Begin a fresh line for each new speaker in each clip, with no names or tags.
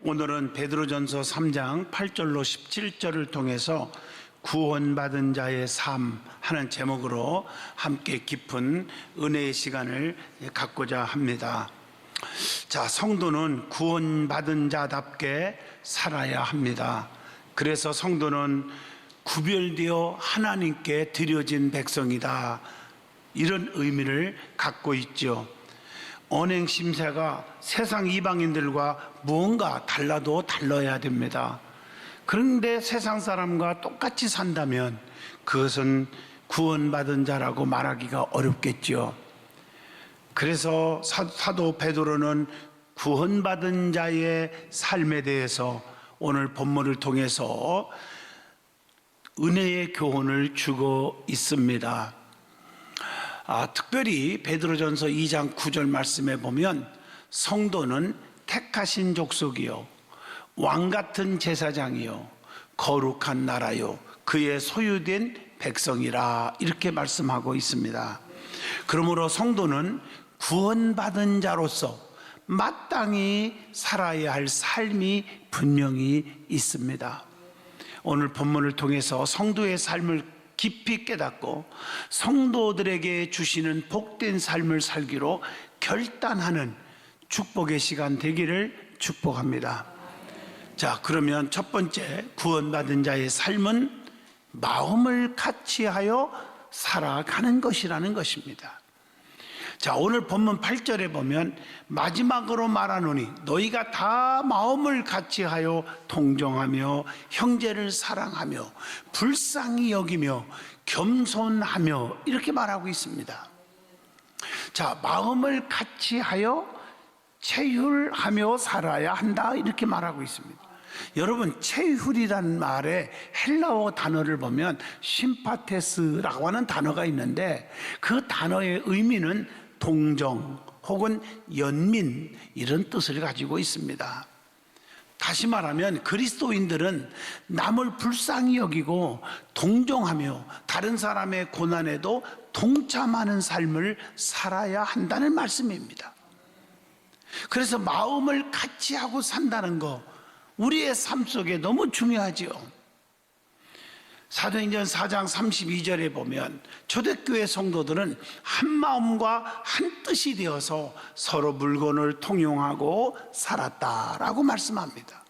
오늘은 베드로전서 3장 8절로 17절을 통해서 구원받은 자의 삶 하는 제목으로 함께 깊은 은혜의 시간을 갖고자 합니다. 자, 성도는 구원받은 자답게 살아야 합니다. 그래서 성도는 구별되어 하나님께 드려진 백성이다, 이런 의미를 갖고 있죠. 언행 심세가 세상 이방인들과 무언가 달라도 달라야 됩니다. 그런데 세상 사람과 똑같이 산다면 그것은 구원받은 자라고 말하기가 어렵겠죠. 그래서 사도 베드로는 구원받은 자의 삶에 대해서 오늘 본문을 통해서 은혜의 교훈을 주고 있습니다. 특별히 베드로전서 2장 9절 말씀에 보면 성도는 택하신 족속이요 왕같은 제사장이요 거룩한 나라요 그의 소유된 백성이라, 이렇게 말씀하고 있습니다. 그러므로 성도는 구원받은 자로서 마땅히 살아야 할 삶이 분명히 있습니다. 오늘 본문을 통해서 성도의 삶을 깊이 깨닫고 성도들에게 주시는 복된 삶을 살기로 결단하는 축복의 시간 되기를 축복합니다. 자, 그러면 첫 번째, 구원받은 자의 삶은 마음을 같이하여 살아가는 것이라는 것입니다. 자, 오늘 본문 8절에 보면 마지막으로 말하노니 너희가 다 마음을 같이하여 동정하며 형제를 사랑하며 불쌍히 여기며 겸손하며, 이렇게 말하고 있습니다. 자, 마음을 같이하여 체휼하며 살아야 한다, 이렇게 말하고 있습니다. 여러분, 체휼이라는 말의 헬라어 단어를 보면 심파테스라고 하는 단어가 있는데 그 단어의 의미는 동정 혹은 연민, 이런 뜻을 가지고 있습니다. 다시 말하면 그리스도인들은 남을 불쌍히 여기고 동정하며 다른 사람의 고난에도 동참하는 삶을 살아야 한다는 말씀입니다. 그래서 마음을 같이 하고 산다는 거, 우리의 삶 속에 너무 중요하지요. 사도행전 4장 32절에 보면 초대교회 성도들은 한 마음과 한 뜻이 되어서 서로 물건을 통용하고 살았다라고 말씀합니다.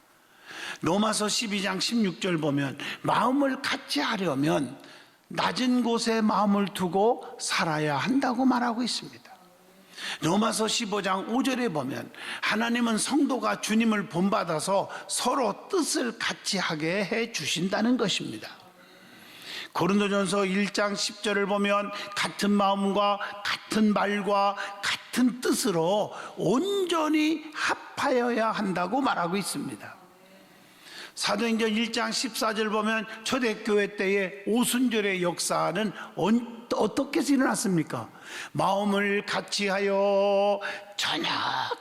로마서 12장 16절 보면 마음을 같이 하려면 낮은 곳에 마음을 두고 살아야 한다고 말하고 있습니다. 로마서 15장 5절에 보면 하나님은 성도가 주님을 본받아서 서로 뜻을 같이 하게 해 주신다는 것입니다. 고린도전서 1장 10절을 보면 같은 마음과 같은 말과 같은 뜻으로 온전히 합하여야 한다고 말하고 있습니다. 사도행전 1장 14절 보면 초대교회 때의 오순절의 역사는 어떻게 일어났습니까? 마음을 같이하여 저녁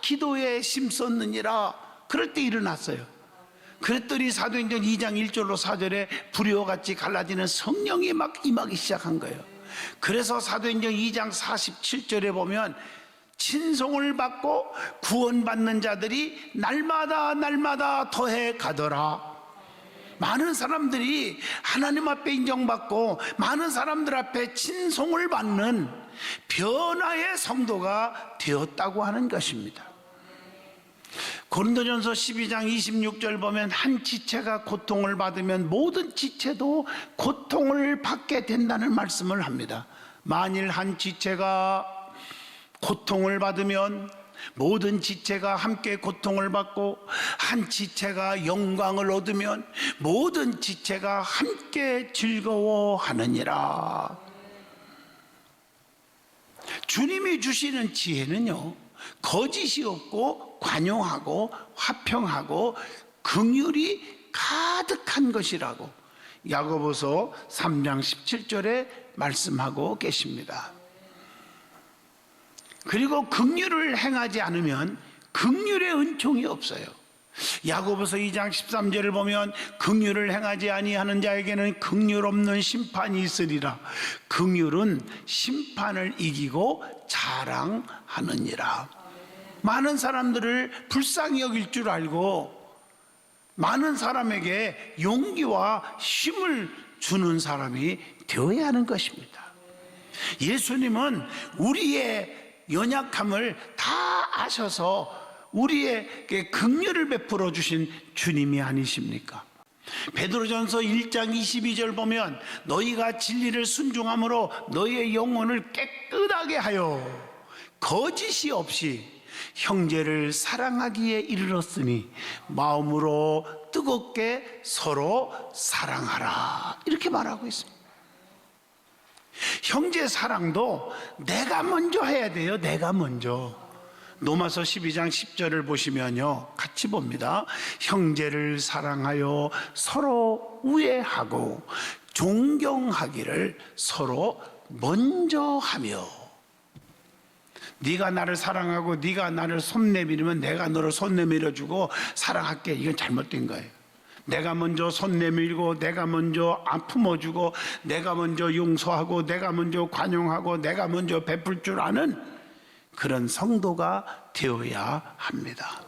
기도에 힘썼느니라, 그럴 때 일어났어요. 그랬더니 사도행전 2장 1절로 4절에 불이와 같이 갈라지는 성령이 막 임하기 시작한 거예요. 그래서 사도행전 2장 47절에 보면 친송을 받고 구원받는 자들이 날마다 더해 가더라. 많은 사람들이 하나님 앞에 인정받고 많은 사람들 앞에 친송을 받는 변화의 성도가 되었다고 하는 것입니다. 고린도전서 12장 26절 보면 한 지체가 고통을 받으면 모든 지체도 고통을 받게 된다는 말씀을 합니다. 만일 한 지체가 고통을 받으면 모든 지체가 함께 고통을 받고 한 지체가 영광을 얻으면 모든 지체가 함께 즐거워하느니라. 주님이 주시는 지혜는요, 거짓이 없고 관용하고 화평하고 긍휼이 가득한 것이라고 야고보서 3장 17절에 말씀하고 계십니다. 그리고 긍휼을 행하지 않으면 긍휼의 은총이 없어요. 야고보서 2장 13절을 보면 긍휼을 행하지 아니하는 자에게는 긍휼 없는 심판이 있으리라. 긍휼은 심판을 이기고 자랑하느니라. 많은 사람들을 불쌍히 여길 줄 알고 많은 사람에게 용기와 힘을 주는 사람이 되어야 하는 것입니다. 예수님은 우리의 연약함을 다 아셔서 우리에게 긍휼을 베풀어 주신 주님이 아니십니까? 베드로전서 1장 22절 보면 너희가 진리를 순종함으로 너희의 영혼을 깨끗하게 하여 거짓이 없이 형제를 사랑하기에 이르렀으니 마음으로 뜨겁게 서로 사랑하라, 이렇게 말하고 있습니다. 형제 사랑도 내가 먼저 해야 돼요. 내가 먼저. 로마서 12장 10절을 보시면요, 같이 봅니다. 형제를 사랑하여 서로 우애하고 존경하기를 서로 먼저 하며. 네가 나를 사랑하고 네가 나를 손 내밀면 내가 너를 손 내밀어주고 사랑할게. 이건 잘못된 거예요. 내가 먼저 손 내밀고 내가 먼저 품어주고 내가 먼저 용서하고 내가 먼저 관용하고 내가 먼저 베풀 줄 아는 그런 성도가 되어야 합니다.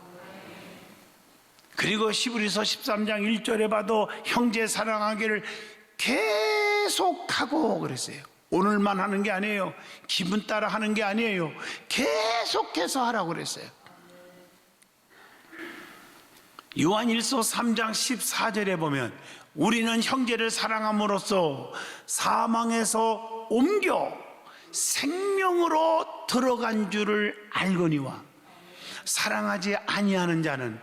그리고 히브리서 13장 1절에 봐도 형제 사랑하기를 계속하고 그랬어요. 오늘만 하는 게 아니에요. 기분 따라 하는 게 아니에요. 계속해서 하라고 그랬어요. 요한일서 3장 14절에 보면 우리는 형제를 사랑함으로써 사망에서 옮겨 생명으로 들어간 줄을 알거니와 사랑하지 아니하는 자는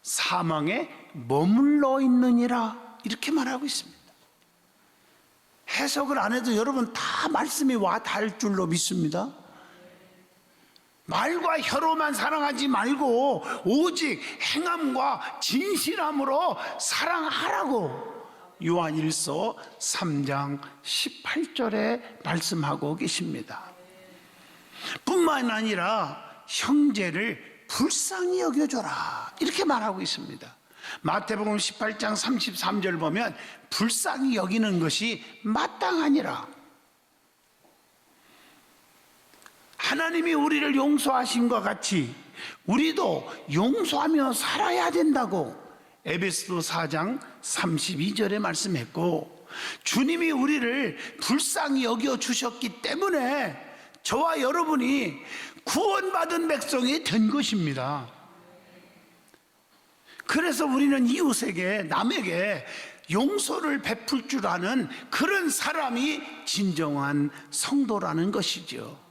사망에 머물러 있느니라, 이렇게 말하고 있습니다. 해석을 안 해도 여러분 다 말씀이 와 닿을 줄로 믿습니다. 말과 혀로만 사랑하지 말고 오직 행함과 진실함으로 사랑하라고 요한일서 3장 18절에 말씀하고 계십니다. 뿐만 아니라 형제를 불쌍히 여겨줘라, 이렇게 말하고 있습니다. 마태복음 18장 33절 보면 불쌍히 여기는 것이 마땅하니라. 하나님이 우리를 용서하신 것 같이 우리도 용서하며 살아야 된다고 에베소서 4장 32절에 말씀했고, 주님이 우리를 불쌍히 여겨주셨기 때문에 저와 여러분이 구원받은 백성이 된 것입니다. 그래서 우리는 이웃에게, 남에게 용서를 베풀 줄 아는 그런 사람이 진정한 성도라는 것이죠.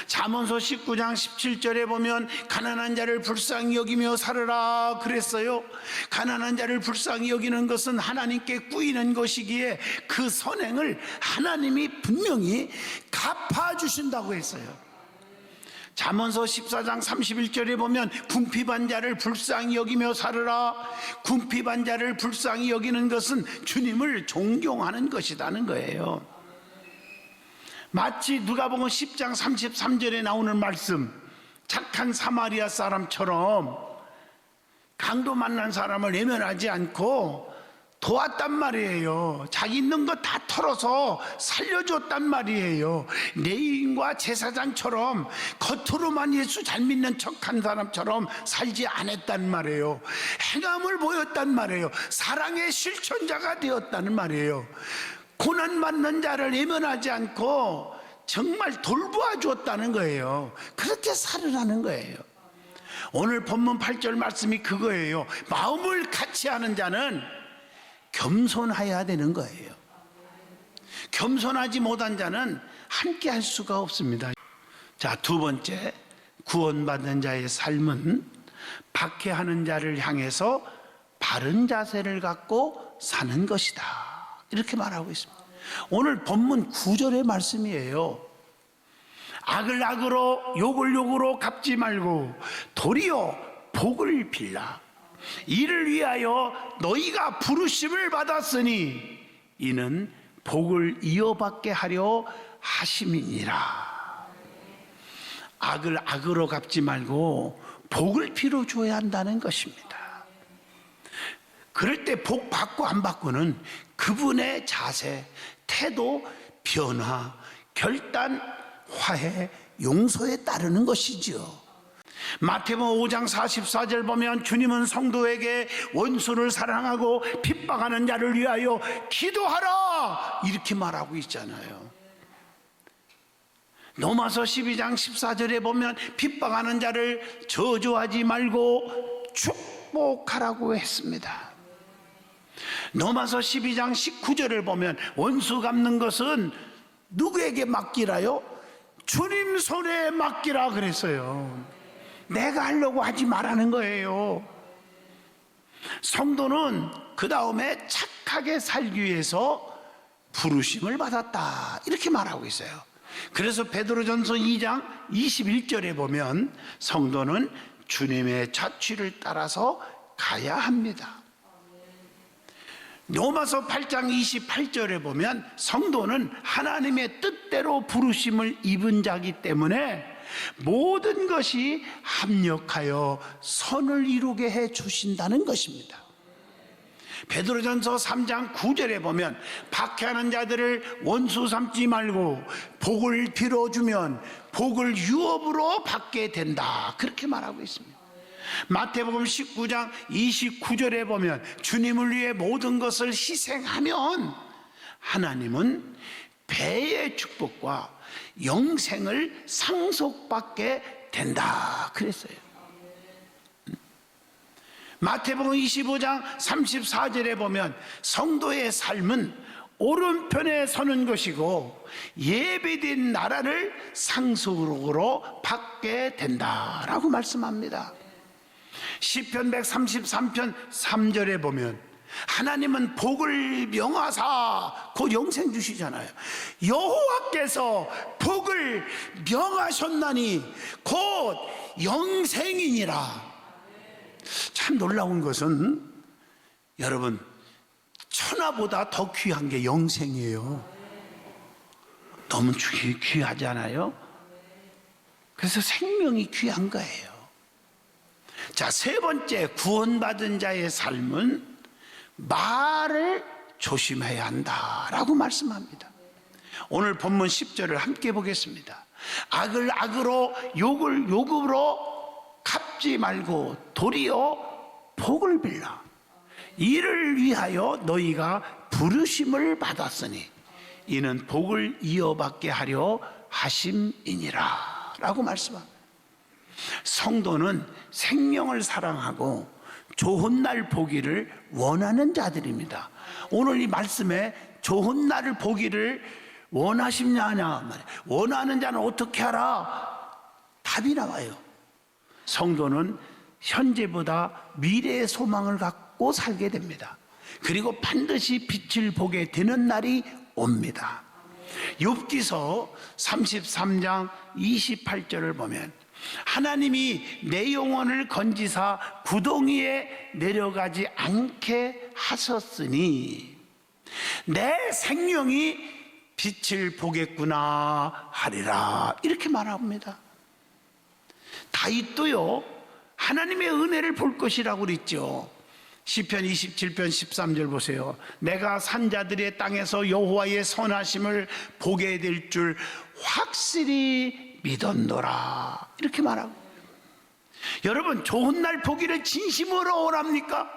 잠언서 19장 17절에 보면 가난한 자를 불쌍히 여기며 살으라 그랬어요. 가난한 자를 불쌍히 여기는 것은 하나님께 꾸이는 것이기에 그 선행을 하나님이 분명히 갚아주신다고 했어요. 잠언서 14장 31절에 보면 궁핍한 자를 불쌍히 여기며 살으라. 궁핍한 자를 불쌍히 여기는 것은 주님을 존경하는 것이라는 거예요. 마치 누가복음 10장 33절에 나오는 말씀, 착한 사마리아 사람처럼 강도 만난 사람을 외면하지 않고 도왔단 말이에요. 자기 있는 거 다 털어서 살려줬단 말이에요. 레위인과 제사장처럼 겉으로만 예수 잘 믿는 척한 사람처럼 살지 않았단 말이에요. 행함을 보였단 말이에요. 사랑의 실천자가 되었다는 말이에요. 고난받는 자를 외면하지 않고 정말 돌보아 주었다는 거예요. 그렇게 살으라는 거예요. 오늘 본문 8절 말씀이 그거예요. 마음을 같이 하는 자는 겸손해야 되는 거예요. 겸손하지 못한 자는 함께 할 수가 없습니다. 자, 두 번째, 구원받는 자의 삶은 박해하는 자를 향해서 바른 자세를 갖고 사는 것이다, 이렇게 말하고 있습니다. 오늘 본문 9절의 말씀이에요. 악을 악으로 욕을 욕으로 갚지 말고 도리어 복을 빌라. 이를 위하여 너희가 부르심을 받았으니 이는 복을 이어받게 하려 하심이니라. 악을 악으로 갚지 말고 복을 빌어줘야 한다는 것입니다. 그럴 때 복 받고 안 받고는 그분의 자세, 태도, 변화, 결단, 화해, 용서에 따르는 것이지요. 마태복음 5장 44절 보면 주님은 성도에게 원수를 사랑하고 핍박하는 자를 위하여 기도하라 이렇게 말하고 있잖아요. 로마서 12장 14절에 보면 핍박하는 자를 저주하지 말고 축복하라고 했습니다. 로마서 12장 19절을 보면 원수 갚는 것은 누구에게 맡기라요? 주님 손에 맡기라 그랬어요. 내가 하려고 하지 말라는 거예요. 성도는 그 다음에 착하게 살기 위해서 부르심을 받았다 이렇게 말하고 있어요. 그래서 베드로전서 2장 21절에 보면 성도는 주님의 자취를 따라서 가야 합니다. 로마서 8장 28절에 보면 성도는 하나님의 뜻대로 부르심을 입은 자기 때문에 모든 것이 합력하여 선을 이루게 해 주신다는 것입니다. 베드로전서 3장 9절에 보면 박해하는 자들을 원수 삼지 말고 복을 빌어주면 복을 유업으로 받게 된다 그렇게 말하고 있습니다. 마태복음 19장 29절에 보면 주님을 위해 모든 것을 희생하면 하나님은 배의 축복과 영생을 상속받게 된다 그랬어요. 마태복음 25장 34절에 보면 성도의 삶은 오른편에 서는 것이고 예비된 나라를 상속으로 받게 된다라고 말씀합니다. 시편 133편 3절에 보면 하나님은 복을 명하사 곧 영생 주시잖아요. 여호와께서 복을 명하셨나니 곧 영생이니라. 참 놀라운 것은 여러분 천하보다 더 귀한 게 영생이에요. 너무 귀하지 않아요? 그래서 생명이 귀한 거예요. 자, 세 번째 구원받은 자의 삶은 말을 조심해야 한다라고 말씀합니다. 오늘 본문 10절을 함께 보겠습니다. 악을 악으로 욕을 욕으로 갚지 말고 도리어 복을 빌라. 이를 위하여 너희가 부르심을 받았으니 이는 복을 이어받게 하려 하심이니라 라고 말씀합니다. 성도는 생명을 사랑하고 좋은 날 보기를 원하는 자들입니다. 오늘 이 말씀에 좋은 날을 보기를 원하시냐냐, 원하는 자는 어떻게 하라? 답이 나와요. 성도는 현재보다 미래의 소망을 갖고 살게 됩니다. 그리고 반드시 빛을 보게 되는 날이 옵니다. 욥기서 33장 28절을 보면 하나님이 내 영혼을 건지사 구덩이에 내려가지 않게 하셨으니 내 생명이 빛을 보겠구나 하리라 이렇게 말합니다. 다윗도요 하나님의 은혜를 볼 것이라고 그랬죠. 시편 27편 13절 보세요. 내가 산자들의 땅에서 여호와의 선하심을 보게 될 줄 확실히 믿었노라 이렇게 말하고, 여러분 좋은 날 보기를 진심으로 원합니까?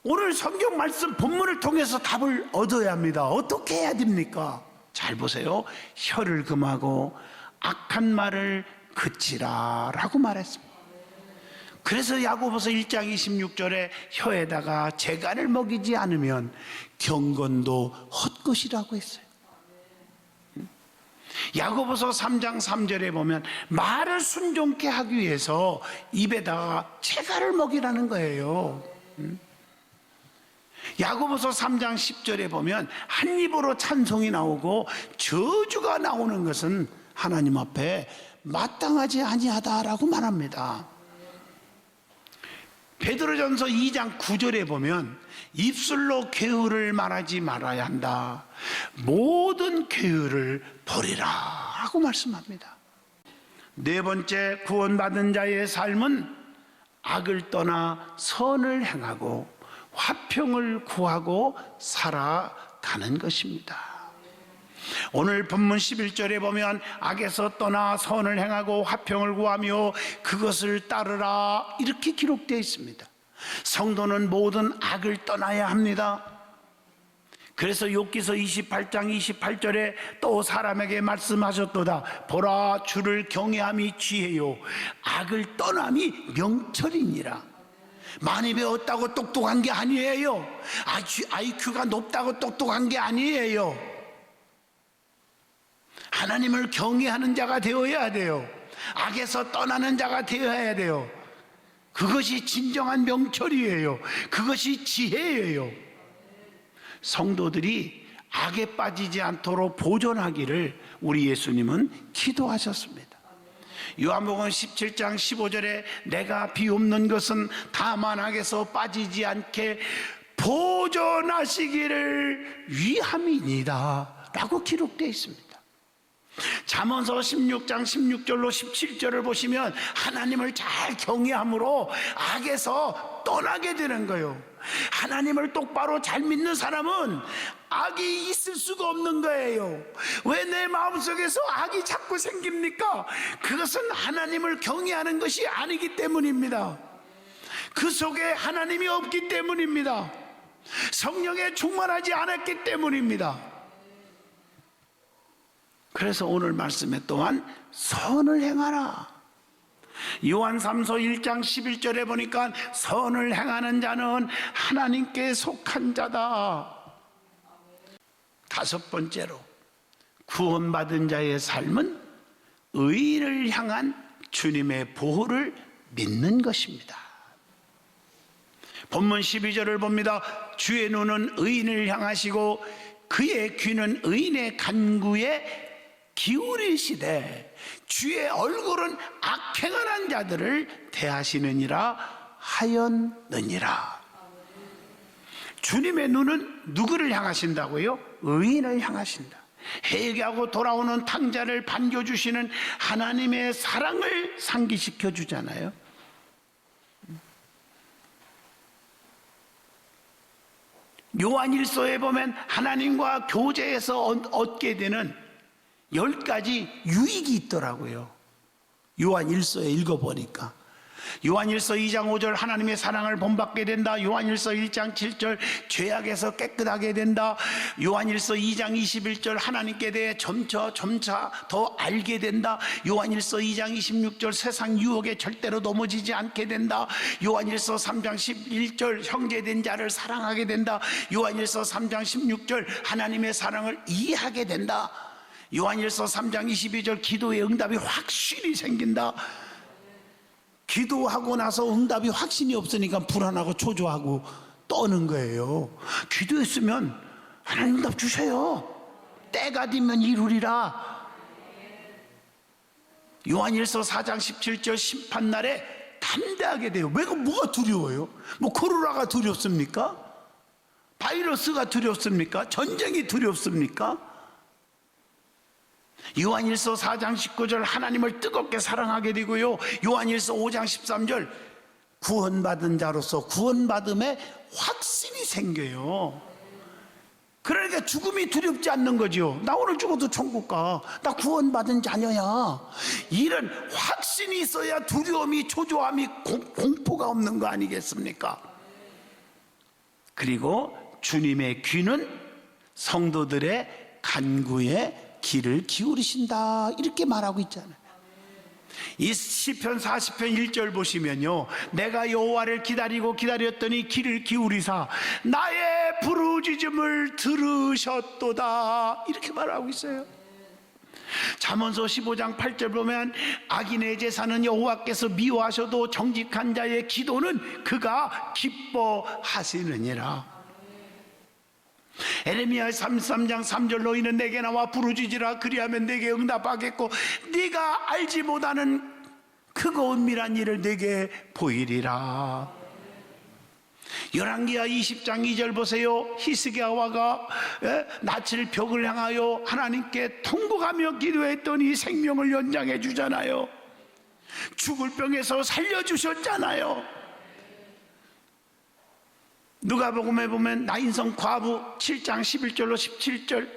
오늘 성경 말씀 본문을 통해서 답을 얻어야 합니다. 어떻게 해야 됩니까? 잘 보세요. 혀를 금하고 악한 말을 그치라 라고 말했습니다. 그래서 야고보서 1장 26절에 혀에다가 재간을 먹이지 않으면 경건도 헛것이라고 했어요. 야고보서 3장 3절에 보면 말을 순종케 하기 위해서 입에다가 재간을 먹이라는 거예요. 야고보서 3장 10절에 보면 한 입으로 찬송이 나오고 저주가 나오는 것은 하나님 앞에 마땅하지 아니하다라고 말합니다. 베드로전서 2장 9절에 보면 입술로 괴유를 말하지 말아야 한다. 모든 괴유를 버리라 하고 말씀합니다. 네 번째 구원받은 자의 삶은 악을 떠나 선을 행하고 화평을 구하고 살아가는 것입니다. 오늘 본문 11절에 보면 악에서 떠나 선을 행하고 화평을 구하며 그것을 따르라 이렇게 기록되어 있습니다. 성도는 모든 악을 떠나야 합니다. 그래서 욥기서 28장 28절에 또 사람에게 말씀하셨도다. 보라, 주를 경외함이 지혜요 악을 떠남이 명철이니라. 많이 배웠다고 똑똑한 게 아니에요. IQ가 높다고 똑똑한 게 아니에요. 하나님을 경외하는 자가 되어야 돼요. 악에서 떠나는 자가 되어야 돼요. 그것이 진정한 명철이에요. 그것이 지혜예요. 성도들이 악에 빠지지 않도록 보존하기를 우리 예수님은 기도하셨습니다. 요한복음 17장 15절에 내가 비옵는 것은 다만 악에서 빠지지 않게 보존하시기를 위함이니라 라고 기록되어 있습니다. 잠언서 16장 16절로 17절을 보시면 하나님을 잘 경외함으로 악에서 떠나게 되는 거예요. 하나님을 똑바로 잘 믿는 사람은 악이 있을 수가 없는 거예요. 왜 내 마음속에서 악이 자꾸 생깁니까? 그것은 하나님을 경외하는 것이 아니기 때문입니다. 그 속에 하나님이 없기 때문입니다. 성령에 충만하지 않았기 때문입니다. 그래서 오늘 말씀에 또한 선을 행하라. 요한 3서 1장 11절에 보니까 선을 행하는 자는 하나님께 속한 자다. 다섯 번째로 구원받은 자의 삶은 의인을 향한 주님의 보호를 믿는 것입니다. 본문 12절을 봅니다. 주의 눈은 의인을 향하시고 그의 귀는 의인의 간구에 기울이시되 주의 얼굴은 악행하는 자들을 대하시느니라 하였느니라. 주님의 눈은 누구를 향하신다고요? 의인을 향하신다. 회개하고 돌아오는 탕자를 반겨주시는 하나님의 사랑을 상기시켜 주잖아요. 요한일서에 보면 하나님과 교제에서 얻게 되는 10가지 유익이 있더라고요. 요한일서에 읽어보니까 요한일서 2장 5절 하나님의 사랑을 본받게 된다. 요한일서 1장 7절 죄악에서 깨끗하게 된다. 요한일서 2장 21절 하나님께 대해 점차 더 알게 된다. 요한일서 2장 26절 세상 유혹에 절대로 넘어지지 않게 된다. 요한일서 3장 11절 형제된 자를 사랑하게 된다. 요한일서 3장 16절 하나님의 사랑을 이해하게 된다. 요한일서 3장 22절 기도의 응답이 확실히 생긴다. 기도하고 나서 응답이 확신이 없으니까 불안하고 초조하고 떠는 거예요. 기도했으면 하나님 응답 주세요. 때가 되면 이루리라. 요한일서 4장 17절 심판날에 담대하게 돼요. 뭐가 두려워요? 뭐 코로나가 두렵습니까? 바이러스가 두렵습니까? 전쟁이 두렵습니까? 요한일서 4장 19절 하나님을 뜨겁게 사랑하게 되고요. 요한일서 5장 13절 구원받은 자로서 구원받음에 확신이 생겨요. 그러니까 죽음이 두렵지 않는 거죠. 나 오늘 죽어도 천국 가. 나 구원받은 자녀야. 이런 확신이 있어야 두려움이 초조함이 공포가 없는 거 아니겠습니까? 그리고 주님의 귀는 성도들의 간구에 귀를 기울이신다 이렇게 말하고 있잖아요. 이 시편 40편 1절 보시면요, 내가 여호와를 기다렸더니 귀를 기울이사 나의 부르짖음을 들으셨도다 이렇게 말하고 있어요. 잠언서 15장 8절 보면 악인의 제사는 여호와께서 미워하셔도 정직한 자의 기도는 그가 기뻐하시느니라. 에레미야 33장 3절 너희는 내게 나와 부르짖으라 그리하면 내게 응답하겠고 네가 알지 못하는 크고 은밀한 일을 내게 보이리라. 열왕기하 20장 2절 보세요. 히스기야 왕가 낯을 벽을 향하여 하나님께 통곡하며 기도했더니 생명을 연장해 주잖아요. 죽을 병에서 살려주셨잖아요. 누가복음에 보면 나인성 과부 7장 11절로 17절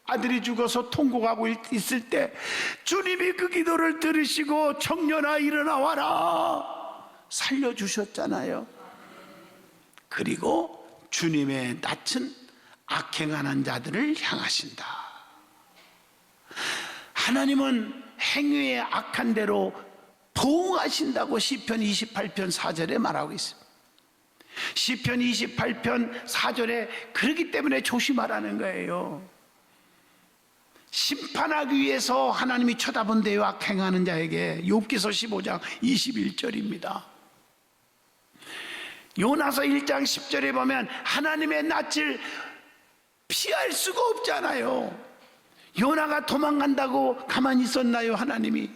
아들이 죽어서 통곡하고 있을 때 주님이 그 기도를 들으시고 청년아 일어나와라 살려주셨잖아요. 그리고 주님의 낯은 악행하는 자들을 향하신다. 하나님은 행위의 악한 대로 보응하신다고 시편 28편 4절에 말하고 있습니다. 시편 28편 4절에 그렇기 때문에 조심하라는 거예요. 심판하기 위해서 하나님이 쳐다본대요, 악행하는 자에게. 욥기서 15장 21절입니다. 요나서 1장 10절에 보면 하나님의 낯을 피할 수가 없잖아요. 요나가 도망간다고 가만히 있었나요, 하나님이?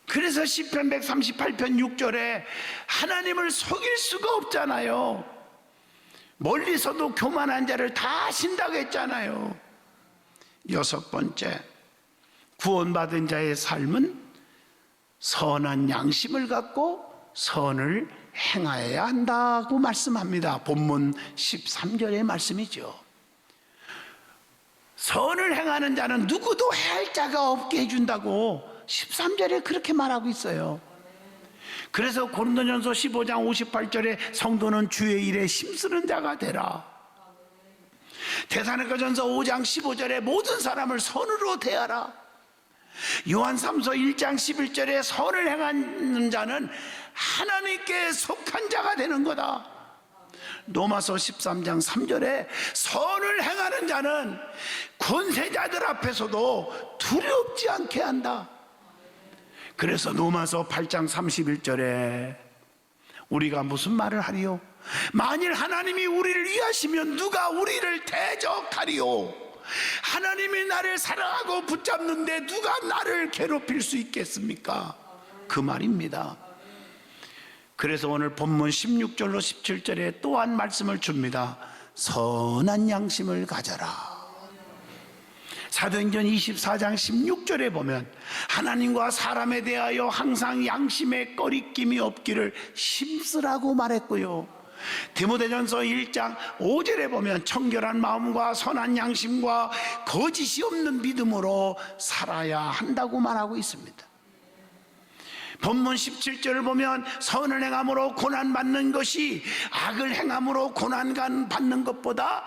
그래서 시편 138편 6절에 하나님을 속일 수가 없잖아요. 멀리서도 교만한 자를 다 아신다고 했잖아요. 6번째, 구원받은 자의 삶은 선한 양심을 갖고 선을 행하여야 한다고 말씀합니다. 본문 13절의 말씀이죠. 선을 행하는 자는 누구도 해할 자가 없게 해준다고 13절에 그렇게 말하고 있어요. 그래서 고린도전서 15장 58절에 성도는 주의 일에 힘쓰는 자가 되라. 데살로니가전서 5장 15절에 모든 사람을 선으로 대하라. 요한삼서 1장 11절에 선을 행하는 자는 하나님께 속한 자가 되는 거다. 로마서 13장 3절에 선을 행하는 자는 권세자들 앞에서도 두렵지 않게 한다. 그래서 로마서 8장 31절에 우리가 무슨 말을 하리요? 만일 하나님이 우리를 위하시면 누가 우리를 대적하리요? 하나님이 나를 사랑하고 붙잡는데 누가 나를 괴롭힐 수 있겠습니까? 그 말입니다. 그래서 오늘 본문 16절로 17절에 또한 말씀을 줍니다. 선한 양심을 가져라. 사도행전 24장 16절에 보면 하나님과 사람에 대하여 항상 양심에 꺼리낌이 없기를 힘쓰라고 말했고요. 디모데전서 1장 5절에 보면 청결한 마음과 선한 양심과 거짓이 없는 믿음으로 살아야 한다고 말하고 있습니다. 본문 17절을 보면 선을 행함으로 고난받는 것이 악을 행함으로 고난받는 것보다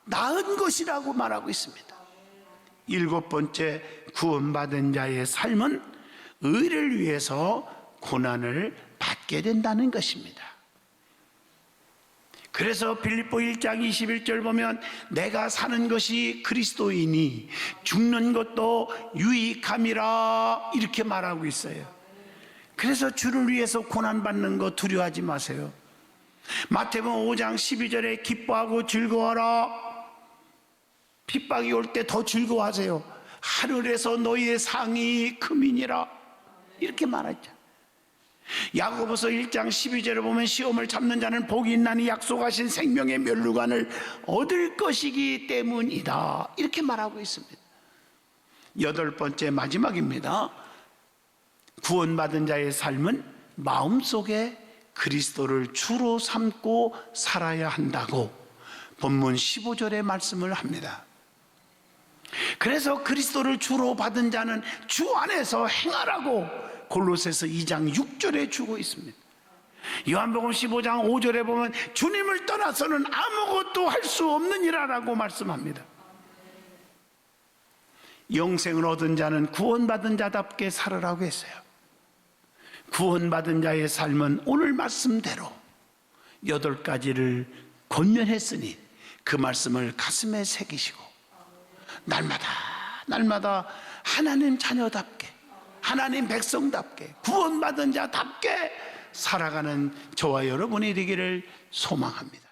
나은 것이라고 말하고 있습니다. 7번째, 구원받은 자의 삶은 의를 위해서 고난을 받게 된다는 것입니다. 그래서 빌립보 1장 21절 보면 내가 사는 것이 그리스도이니 죽는 것도 유익함이라 이렇게 말하고 있어요. 그래서 주를 위해서 고난받는 거 두려워하지 마세요. 마태복음 5장 12절에 기뻐하고 즐거워하라. 핍박이 올 때 더 즐거워하세요. 하늘에서 너희의 상이 크민이라 이렇게 말했죠. 야고보서 1장 12절에 보면 시험을 참는 자는 복이 있나니 약속하신 생명의 멸류관을 얻을 것이기 때문이다 이렇게 말하고 있습니다. 8번째 마지막입니다. 구원받은 자의 삶은 마음속에 그리스도를 주로 삼고 살아야 한다고 본문 15절에 말씀을 합니다. 그래서 그리스도를 주로 받은 자는 주 안에서 행하라고 골로새서 2장 6절에 주고 있습니다. 요한복음 15장 5절에 보면 주님을 떠나서는 아무것도 할 수 없느니라라고 말씀합니다. 영생을 얻은 자는 구원받은 자답게 살으라고 했어요. 구원받은 자의 삶은 오늘 말씀대로 8가지를 권면했으니 그 말씀을 가슴에 새기시고 날마다 하나님 자녀답게 하나님 백성답게 구원받은 자답게 살아가는 저와 여러분이 되기를 소망합니다.